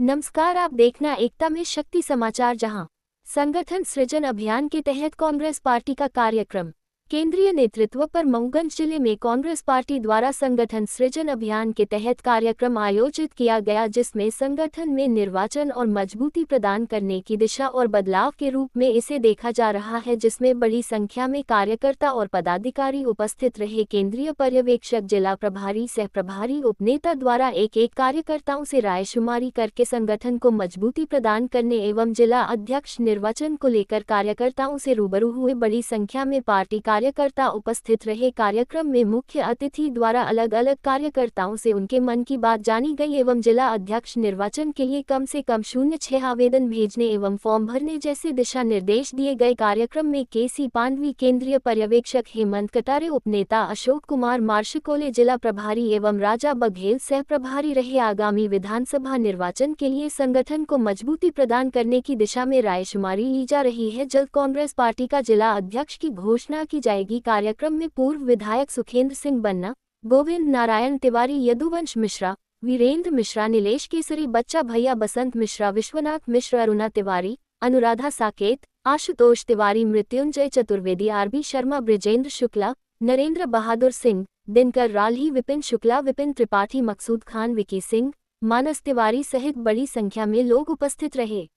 नमस्कार, आप देखना एकता में शक्ति समाचार, जहां संगठन सृजन अभियान के तहत कांग्रेस पार्टी का कार्यक्रम। केंद्रीय नेतृत्व पर मऊगंज जिले में कांग्रेस पार्टी द्वारा संगठन सृजन अभियान के तहत कार्यक्रम आयोजित किया गया, जिसमें संगठन में निर्वाचन और मजबूती प्रदान करने की दिशा और बदलाव के रूप में इसे देखा जा रहा है, जिसमें बड़ी संख्या में कार्यकर्ता और पदाधिकारी उपस्थित रहे। केंद्रीय पर्यवेक्षक, जिला प्रभारी, सह प्रभारी, उपनेता द्वारा एक कार्यकर्ताओं से रायशुमारी करके संगठन को मजबूती प्रदान करने एवं जिला अध्यक्ष निर्वाचन को लेकर कार्यकर्ताओं से रूबरू हुए। बड़ी संख्या में पार्टी कार्यकर्ता उपस्थित रहे। कार्यक्रम में मुख्य अतिथि द्वारा अलग अलग कार्यकर्ताओं से उनके मन की बात जानी गई एवं जिला अध्यक्ष निर्वाचन के लिए कम से कम 06 आवेदन भेजने एवं फॉर्म भरने जैसे दिशा निर्देश दिए गए। कार्यक्रम में केसी पांडवी, केंद्रीय पर्यवेक्षक हेमंत कटारे, उपनेता अशोक कुमार मार्शकोले, जिला प्रभारी एवं राजा बघेल सह प्रभारी रहे। आगामी विधानसभा निर्वाचन के लिए संगठन को मजबूती प्रदान करने की दिशा में रायशुमारी ली जा रही है। जल्द कांग्रेस पार्टी का जिला अध्यक्ष की घोषणा की जाएगी। कार्यक्रम में पूर्व विधायक सुखेंद्र सिंह बन्ना, गोविंद नारायण तिवारी, यदुवंश मिश्रा, वीरेंद्र मिश्रा, नीलेश केसरी, बच्चा भैया, बसंत मिश्रा, विश्वनाथ मिश्र, अरुणा तिवारी, अनुराधा साकेत, आशुतोष तिवारी, मृत्युंजय चतुर्वेदी, आरबी शर्मा, ब्रिजेंद्र शुक्ला, नरेंद्र बहादुर सिंह, दिनकर राल्ही, विपिन शुक्ला, विपिन त्रिपाठी, मकसूद खान, विकी सिंह, मानस तिवारी सहित बड़ी संख्या में लोग उपस्थित रहे।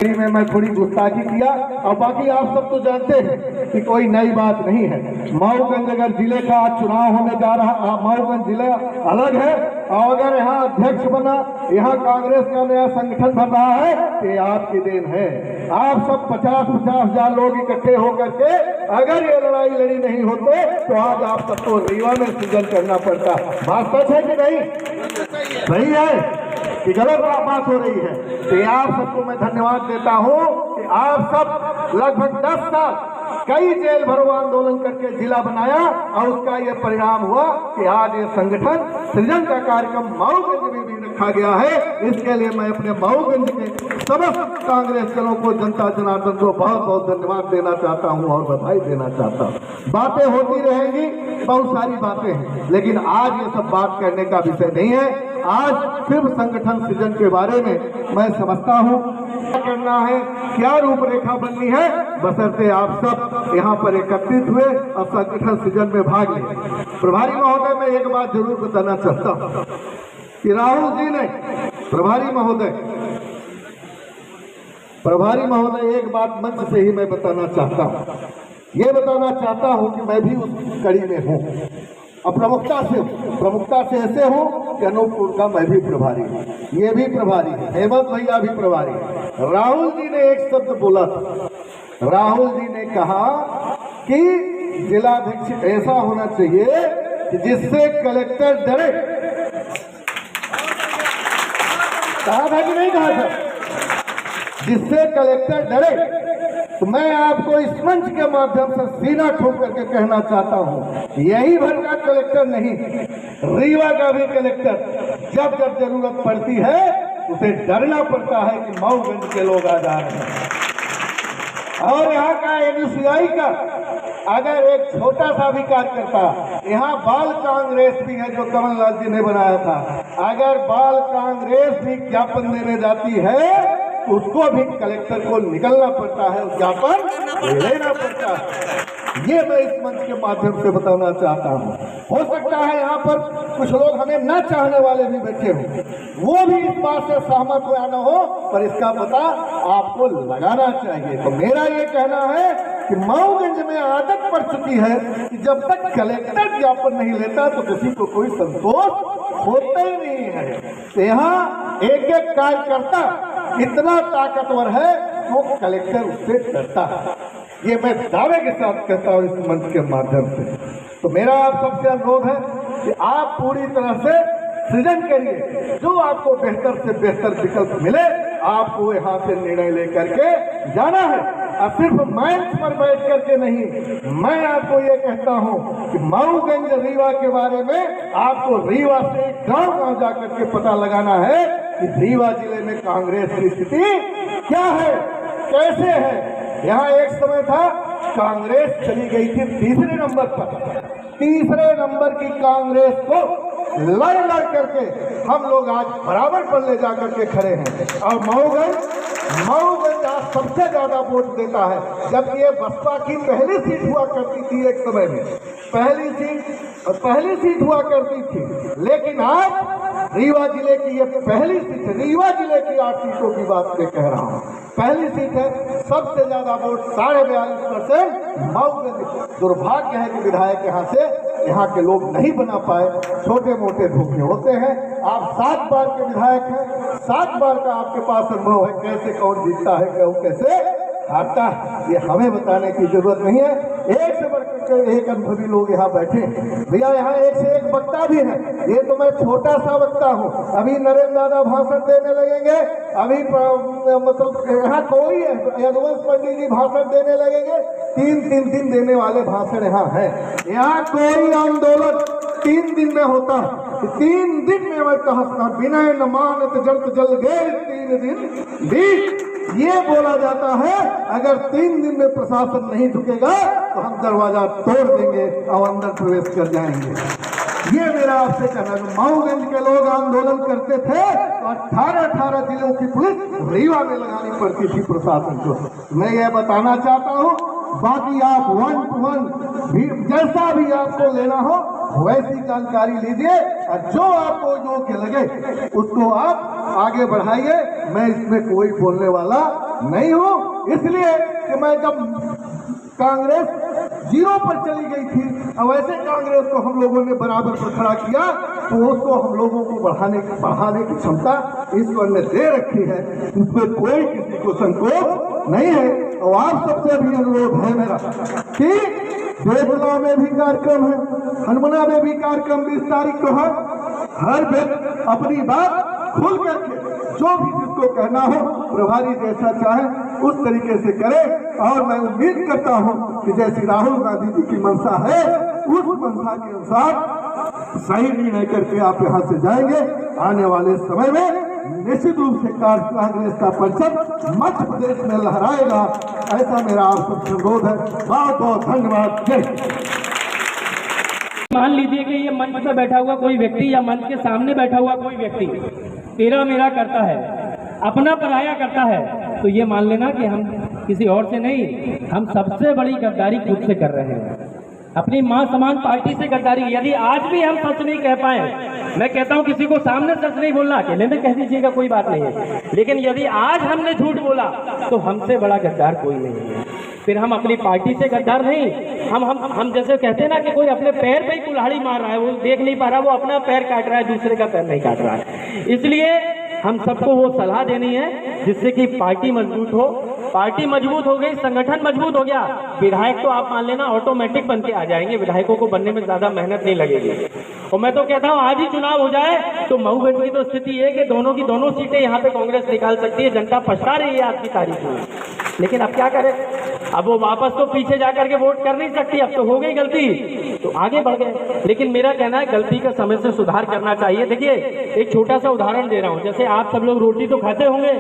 में मैं थोड़ी गुस्ताखी किया और बाकी आप सब तो जानते हैं कि कोई नई बात नहीं है। मऊगंज अगर जिले का आज चुनाव होने जा रहा, मऊगंज जिला अलग है और अगर यहाँ अध्यक्ष बना, यहाँ कांग्रेस का नया संगठन बन रहा है तो ये आपकी देन है। आप सब 50-50 हजार लोग इकट्ठे होकर के अगर ये लड़ाई लड़ी नहीं होते तो आज आप सबको रीवा में सृजन करना पड़ता। बात सच है कि नहीं? सही है कि गलत बात हो रही है? तो आप सबको मैं धन्यवाद देता हूं कि आप सब लगभग 10 साल कई जेल भरो आंदोलन करके जिला बनाया और उसका ये परिणाम हुआ कि आज ये संगठन सृजन का कार्यक्रम मऊगंज में भी रखा गया है। इसके लिए मैं अपने मऊगंज के समस्त कांग्रेस जनों को, जनता जनार्दन को बहुत बहुत धन्यवाद देना चाहता हूं और बधाई देना चाहता हूं। बातें होती रहेंगी, बहुत सारी बातें हैं, लेकिन आज ये सब बात करने का विषय नहीं है। आज सिर्फ संगठन सृजन के बारे में मैं समझता हूं क्या करना है, क्या रूपरेखा बननी है, बशर्ते आप सब यहाँ पर एकत्रित हुए और संगठन सृजन में भाग लें। प्रभारी महोदय, मैं एक बात जरूर बताना चाहता हूँ कि राहुल जी ने, प्रभारी महोदय एक बात मंच से ही मैं बताना चाहता हूँ, ये बताना चाहता हूँ कि मैं भी उस कड़ी में हूँ और प्रमुखता से ऐसे हूँ कि अनूपपुर का मैं भी प्रभारी हूँ, ये भी प्रभारी है, हेमंत भैया भी प्रभारी है। राहुल जी ने एक शब्द बोला था, राहुल जी ने कहा कि जिलाध्यक्ष ऐसा होना चाहिए कि जिससे कलेक्टर डरे। कहा था कि नहीं कहा था? जिससे कलेक्टर डरे। तो मैं आपको इस मंच के माध्यम से सीना ठोक करके कहना चाहता हूं, यही भर का कलेक्टर नहीं, रीवा का भी कलेक्टर जब जब जरूरत पड़ती है उसे डरना पड़ता है कि मऊगंज के लोग आ जा रहे हैं। और यहाँ का एनयूसीआई का अगर एक छोटा सा भी कार्यकर्ता, यहाँ बाल कांग्रेस भी है जो कमलनाथ जी ने बनाया था, अगर बाल कांग्रेस भी ज्ञापन देने जाती है उसको भी कलेक्टर को निकलना पड़ता है, ज्ञापन लेना पड़ता है। ये मैं इस मंच के माध्यम से बताना चाहता हूँ। हो सकता है यहाँ पर कुछ लोग हमें न चाहने वाले भी बैठे हों, वो भी इस बात से सहमत हो या न हो, पर इसका पता आपको लगाना चाहिए। तो मेरा ये कहना है कि मऊगंज में आदत पड़ चुकी है कि जब तक कलेक्टर ज्ञापन नहीं लेता तो किसी को कोई संतोष होता ही नहीं है। तो यहाँ एक एक कार्यकर्ता इतना ताकतवर है वो कलेक्टर उससे डरता है। ये मैं दावे के साथ कहता हूँ इस मंच के माध्यम से। तो मेरा आप सबसे अनुरोध है कि आप पूरी तरह से सृजन करिए, जो आपको बेहतर से बेहतर विकल्प मिले आपको यहाँ से निर्णय लेकर के जाना है और सिर्फ मंच पर बैठ करके नहीं। मैं आपको ये कहता हूँ कि मऊगंज रीवा के बारे में आपको रीवा से गांव जा करके पता लगाना है कि रीवा जिले में कांग्रेस की स्थिति क्या है, कैसे है। यहाँ एक समय था कांग्रेस चली गई थी तीसरे नंबर पर। तीसरे नंबर की कांग्रेस को लड़ लड़ करके हम लोग आज बराबर पर ले जाकर के खड़े हैं। और मऊगंज आज सबसे ज्यादा वोट देता है, जबकि ये बसपा की पहली सीट हुआ करती थी एक समय में, पहली सीट हुआ करती थी। लेकिन आज रीवा जिले की ये पहली सीट है, रीवा जिले की 8 सीटों की बात मैं कह रहा हूँ, पहली सीट है। सबसे ज्यादा वोट 42.5% मऊगंज। दुर्भाग्य है कि विधायक यहाँ के लोग नहीं बना पाए, छोटे मोटे धोखे होते हैं। आप 7 बार के विधायक हैं, 7 बार का आपके पास अनुभव है, कैसे कौन जीतता है, कौन कैसे हारता है, ये हमें बताने की जरूरत नहीं है। एक से बढ़कर एक अनुभवी लोग यहाँ बैठे हैं भैया, यहाँ एक से एक वक्ता भी है। ये तो मैं छोटा सा वक्ता हूँ, अभी नरेंद्र दादा भाषण देने लगेंगे, अभी मतलब यहाँ कोई है यदुवंश पंडित जी भाषण देने लगेंगे। 3 दिन देने वाले भाषण यहाँ है। यहाँ कोई आंदोलन 3 दिन में होता है। 3 दिन में मैं कहता विनय न मानत जल्द जल गए 3 दिन बीत, ये बोला जाता है। अगर 3 दिन में प्रशासन नहीं झुकेगा तो हम दरवाजा तोड़ देंगे और अंदर प्रवेश कर जाएंगे। ये मेरा आपसे कहना है। मऊगंज के लोग आंदोलन करते थे तो 18 जिलों की पुलिस रीवा में लगानी पड़ती थी प्रशासन को। मैं ये बताना चाहता हूँ, बाकी आप 1 to 1 भी जैसा भी आपको लेना हो वैसी जानकारी लीजिए, और जो आपको योग्य लगे उसको आप आगे बढ़ाइए। मैं इसमें कोई बोलने वाला नहीं हूँ, इसलिए कि मैं जब कांग्रेस 0 पर चली गई थी और वैसे कांग्रेस को हम लोगों ने बराबर पर खड़ा किया, तो उसको हम लोगों को बढ़ाने की क्षमता ईश्वर ने दे रखी है। इसमें कोई किसी को संकोच नहीं है। और आप सबसे भी अनुरोध है मेरा कि देवला में भी कार्यक्रम है, हनुमना में भी कार्यक्रम 20 तारीख को है। हर व्यक्ति अपनी बात खुल करके जो भी जिसको कहना हो प्रभारी जैसा चाहे उस तरीके से करे। और मैं उम्मीद करता हूं कि जैसी राहुल गांधी जी की मंशा है उस मंशा के अनुसार सही निर्णय करके आप यहां से जाएंगे। आने वाले समय में निश्चित रूप से कांग्रेस का परचम मध्य प्रदेश में लहराएगा, ऐसा मेरा आप सबसे अनुरोध है। बहुत बहुत धन्यवाद। जय। मान लीजिए कि ये मंच पर बैठा हुआ कोई व्यक्ति या मंच के सामने बैठा हुआ कोई व्यक्ति तेरा मेरा करता है, अपना पराया करता है, तो ये मान लेना कि हम किसी और से नहीं, हम सबसे बड़ी गद्दारी खुद से कर रहे हैं, अपनी मां समान पार्टी से गद्दारी। यदि आज भी हम सच नहीं कह पाए, मैं कहता हूं किसी को सामने सच नहीं बोलना, अकेले में कह दीजिएगा कोई बात नहीं है, लेकिन यदि आज हमने झूठ बोला तो हमसे बड़ा गद्दार कोई नहीं है। फिर हम अपनी पार्टी से गद्दार नहीं, हम जैसे कहते हैं ना कि कोई अपने पैर पे ही कुल्हाड़ी मार रहा है, वो देख नहीं पा रहा, वो अपना पैर काट रहा है, दूसरे का पैर नहीं काट रहा है। इसलिए हम सबको वो सलाह देनी है जिससे कि पार्टी मजबूत हो। पार्टी मजबूत हो गई, संगठन मजबूत हो गया, विधायक तो आप मान लेना ऑटोमेटिक बन के आ जाएंगे, विधायकों को बनने में ज्यादा मेहनत नहीं लगेगी। और मैं तो कहता हूँ आज ही चुनाव हो जाए तो मऊगंज की तो स्थिति है कि दोनों की दोनों सीटें यहाँ पे कांग्रेस निकाल सकती है। जनता पछता रही है आज की तारीख में, लेकिन अब क्या करें, अब वो वापस तो पीछे जाकर के वोट कर नहीं सकती, अब तो हो गई गलती तो आगे बढ़ गए। लेकिन मेरा कहना है गलती का समय से सुधार करना चाहिए। देखिए एक छोटा सा उदाहरण दे रहा हूँ, जैसे आप सब लोग रोटी तो खाते होंगे,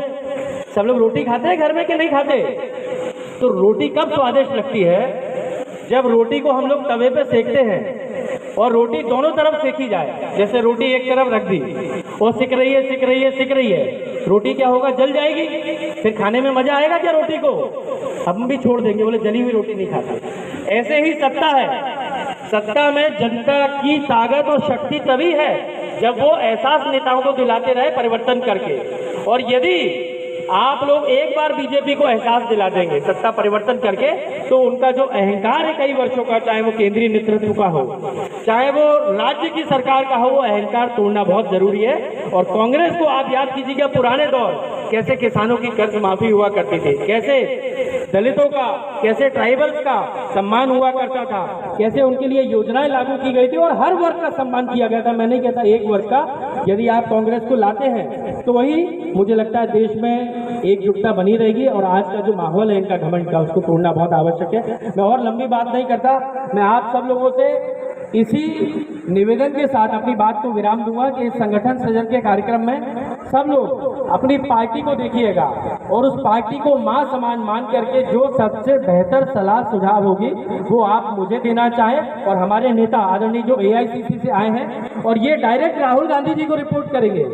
सब लोग रोटी खाते हैं घर में कि नहीं खाते? तो रोटी कब स्वादिष्ट लगती है? जब रोटी को हम लोग तवे पे सेकते हैं और रोटी दोनों तरफ सेकी जाए। जैसे रोटी एक तरफ रख दी और सिक रही है, रोटी क्या होगा, जल जाएगी, फिर खाने में मजा आएगा क्या रोटी को? हम भी छोड़ देंगे, बोले जली हुई रोटी नहीं खाते। ऐसे ही सत्ता है, सत्ता में जनता की ताकत और शक्ति तभी है जब वो एहसास नेताओं को दिलाते रहे परिवर्तन करके। और यदि आप लोग एक बार बीजेपी को एहसास दिला देंगे सत्ता परिवर्तन करके, तो उनका जो अहंकार है कई वर्षों का, चाहे वो केंद्रीय नेतृत्व का हो, चाहे वो राज्य की सरकार का हो, वो अहंकार तोड़ना बहुत जरूरी है। और कांग्रेस को आप याद कीजिएगा पुराने दौर, कैसे किसानों की कर्ज माफी हुआ करती थी, कैसे दलितों का, कैसे ट्राइबल्स का सम्मान हुआ करता था, कैसे उनके लिए योजनाएं लागू की गई थी और हर वर्ग का सम्मान किया गया था। मैं नहीं कहता एक वर्ग का, यदि आप कांग्रेस को लाते हैं तो वही मुझे लगता है देश में एकजुटता बनी रहेगी। और आज का जो माहौल है इनका घमंड का, उसको तोड़ना बहुत आवश्यक है। मैं और लंबी बात नहीं करता, मैं आप सब लोगों से इसी निवेदन के साथ अपनी बात को विराम दूंगा कि इस संगठन सृजन के कार्यक्रम में सब लोग अपनी पार्टी को देखिएगा और उस पार्टी को मां समान मान करके जो सबसे बेहतर सलाह सुझाव होगी वो आप मुझे देना चाहें और हमारे नेता आदरणीय जो AICC से आए हैं और ये डायरेक्ट राहुल गांधी जी को रिपोर्ट करेंगे।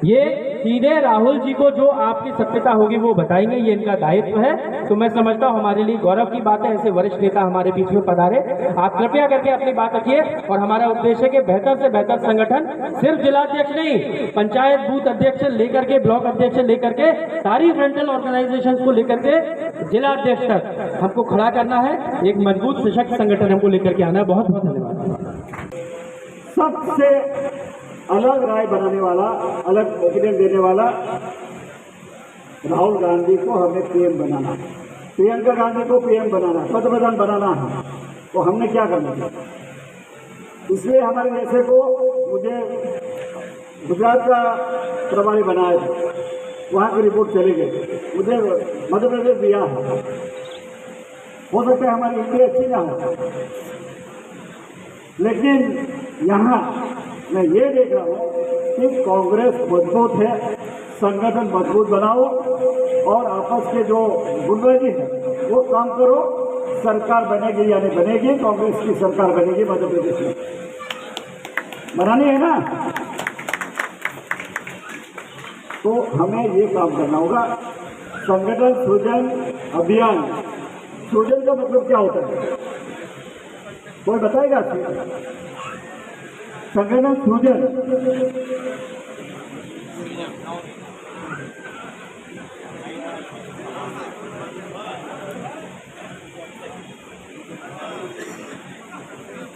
ये सीधे राहुल जी को जो आपकी सत्यता होगी वो बताएंगे, ये इनका दायित्व है। तो मैं समझता हूँ हमारे लिए गौरव की बात है ऐसे वरिष्ठ नेता हमारे बीच में पधारे। आप कृपया करके अपनी बात रखिए और हमारा उद्देश्य है कि बेहतर से बेहतर संगठन, सिर्फ जिलाध्यक्ष नहीं, पंचायत बूथ अध्यक्ष लेकर के, ब्लॉक अध्यक्ष लेकर के, सारी फ्रंटल ऑर्गेनाइजेशन को लेकर के जिलाध्यक्ष तक हमको खड़ा करना है। एक मजबूत सशक्त संगठन हमको लेकर के आना है। बहुत बहुत धन्यवाद। सबसे अलग राय बनाने वाला, अलग ओपिनियन देने वाला राहुल गांधी को हमें PM बनाना है, प्रियंका गांधी को PM बनाना, पंतप्रधान बनाना है। तो हमने क्या करना है? इसलिए हमारे नेता को मुझे गुजरात का प्रभारी बनाया था, वहाँ की रिपोर्ट चली गई, मुझे मध्य प्रदेश दिया है। हो सकता है हमारी हिंदी अच्छी ना हो, लेकिन यहाँ मैं ये देख रहा हूँ कि कांग्रेस मजबूत है, संगठन मजबूत बनाओ और आपस के जो गुटबाजी है वो काम करो। सरकार बनेगी या नहीं बनेगी, कांग्रेस की सरकार बनेगी मध्य प्रदेश में, बनानी है ना। तो हमें ये काम करना होगा। संगठन सृजन अभियान, सृजन का मतलब क्या होता है कोई बताएगा? संगठन सृजन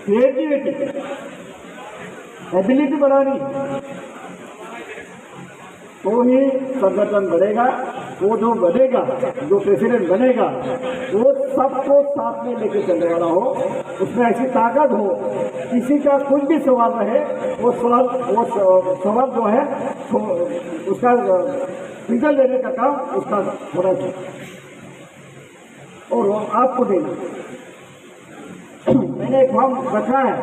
क्रिएटिविटी, एबिलिटी बढ़ानी, तो ही संगठन बढ़ेगा। वो जो बनेगा, जो प्रेसिडेंट बनेगा, वो सबको साथ में लेके चलने वाला हो, उसमें ऐसी ताकत हो, किसी का कुछ भी सवाल रहे वो सवाल जो है उसका रिजल्ट देने का काम उसका होना चाहिए और वो आपको देना। मैंने एक फॉर्म रखा है